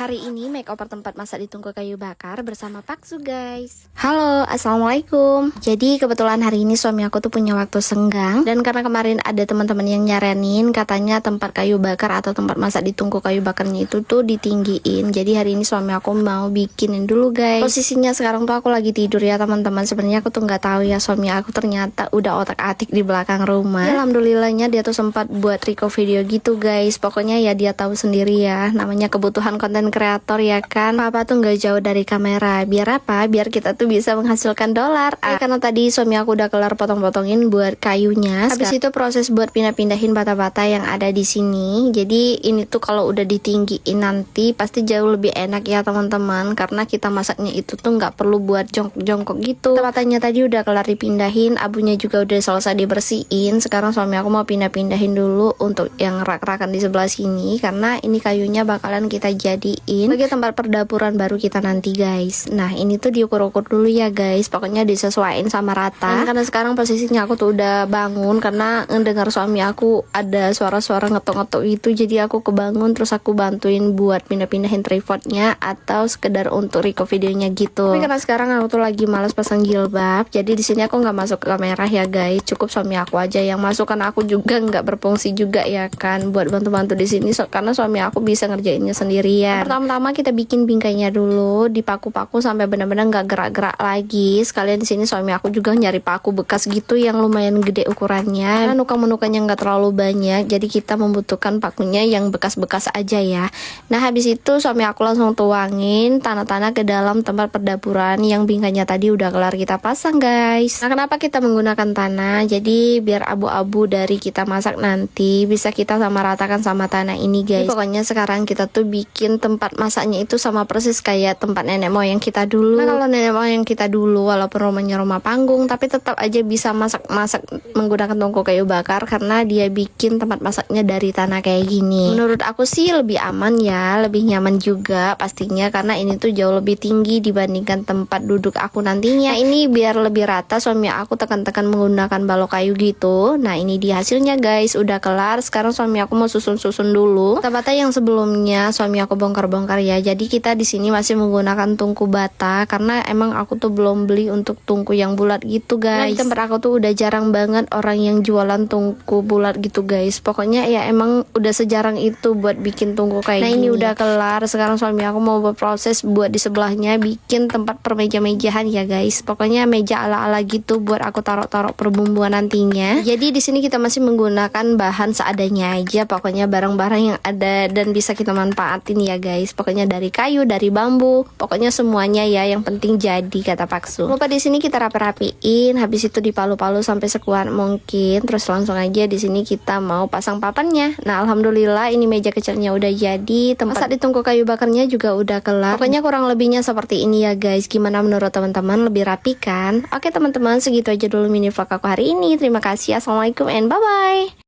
Hari ini makeover tempat masak di tungku kayu bakar bersama Paksu guys. Halo, assalamualaikum. Jadi kebetulan hari ini suami aku tuh punya waktu senggang, dan karena kemarin ada teman-teman yang nyaranin katanya tempat kayu bakar atau tempat masak di tungku kayu bakarnya itu tuh ditinggiin. Jadi hari ini suami aku mau bikinin dulu guys. Posisinya sekarang tuh aku lagi tidur ya teman-teman. Sebenarnya aku tuh nggak tahu ya suami aku ternyata udah otak-atik di belakang rumah. Ya, alhamdulillahnya dia tuh sempat buat record video gitu guys. Pokoknya ya dia tahu sendiri ya, namanya kebutuhan konten kreator ya kan. Papa tuh nggak jauh dari kamera. Biar apa? Biar kita tuh bisa menghasilkan dolar. Karena tadi suami aku udah kelar potong-potongin buat kayunya. Habis itu proses buat pindah-pindahin bata-bata yang ada di sini. Jadi ini tuh kalau udah ditinggiin nanti pasti jauh lebih enak ya teman-teman. Karena kita masaknya itu tuh nggak perlu buat jongkok-jongkok gitu. Batanya tadi udah kelar dipindahin, abunya juga udah selesai dibersihin. Sekarang suami aku mau pindah-pindahin dulu untuk yang rak-rakan di sebelah sini, karena ini kayunya bakalan kita jadiin sebagai tempat perdapuran baru kita nanti guys. Nah ini tuh diukur-ukur dulu ya guys, pokoknya disesuaikan sama rata. Dan karena sekarang posisinya aku tuh udah bangun karena ngedengar suami aku ada suara-suara ngetok-ngetok gitu, jadi aku kebangun terus aku bantuin buat pindah-pindahin tripodnya atau sekedar untuk record videonya gitu. Tapi karena sekarang aku tuh lagi malas pasang jilbab, jadi di sini aku nggak masuk ke kamera ya guys, cukup suami aku aja yang masuk karena aku juga nggak berfungsi juga ya kan buat bantu-bantu di sini, karena suami aku bisa ngerjainnya sendirian. Pertama-tama kita bikin bingkainya dulu, dipaku-paku sampai benar-benar nggak gerak-gerak lagi. Sekalian di sini suami aku juga nyari paku bekas gitu yang lumayan gede ukurannya. Karena nuka-nukanya nggak terlalu banyak, jadi kita membutuhkan pakunya yang bekas-bekas aja ya. Nah habis itu suami aku langsung tuangin tanah-tanah ke dalam tempat perdapuran yang bingkainya tadi udah kelar kita pasang guys. Nah kenapa kita menggunakan tanah? Jadi biar abu-abu dari kita masak nanti bisa kita sama ratakan sama tanah ini guys. Jadi, pokoknya sekarang kita tuh bikin tempat masaknya itu sama persis kayak tempat nenek moyang kita dulu. Nah kalau nenek moyang kita dulu walaupun rumahnya rumah panggung, tapi tetap aja bisa masak-masak menggunakan tungku kayu bakar karena dia bikin tempat masaknya dari tanah kayak gini. Menurut aku sih lebih aman ya, lebih nyaman juga pastinya, karena ini tuh jauh lebih tinggi dibandingkan tempat duduk aku nantinya. Nah ini biar lebih rata suami aku tekan-tekan menggunakan balok kayu gitu. Nah ini dia hasilnya guys, udah kelar. Sekarang suami aku mau susun-susun dulu bata-bata yang sebelumnya suami aku bongkar-bongkar ya. Jadi kita di sini masih menggunakan tungku bata karena emang aku tuh belum beli untuk tungku yang bulat gitu guys. Nah, di tempat aku tuh udah jarang banget orang yang jualan tungku bulat gitu guys. Pokoknya ya emang udah sejarang itu buat bikin tungku kayak gini. Nah ini udah kelar. Sekarang suami aku mau berproses buat di sebelahnya bikin tempat permeja-mejahan ya guys. Pokoknya meja ala-ala gitu buat aku taruh-taruh perbumbuan nantinya. Jadi di sini kita masih menggunakan bahan seadanya aja. Pokoknya barang-barang yang ada dan bisa kita manfaatin ya guys. Pokoknya dari kayu, dari bambu, pokoknya semuanya ya, yang penting jadi kata Paksu. Lupa di sini kita rapi-rapiin, habis itu dipalu-palu sampai sekuat mungkin. Terus langsung aja di sini kita mau pasang papannya. Nah alhamdulillah ini meja kecilnya udah jadi, tempat di tungku kayu bakarnya juga udah kelar. Pokoknya kurang lebihnya seperti ini ya guys. Gimana menurut teman-teman, lebih rapi kan? Oke teman-teman, segitu aja dulu mini vlog aku hari ini. Terima kasih, assalamualaikum and bye bye.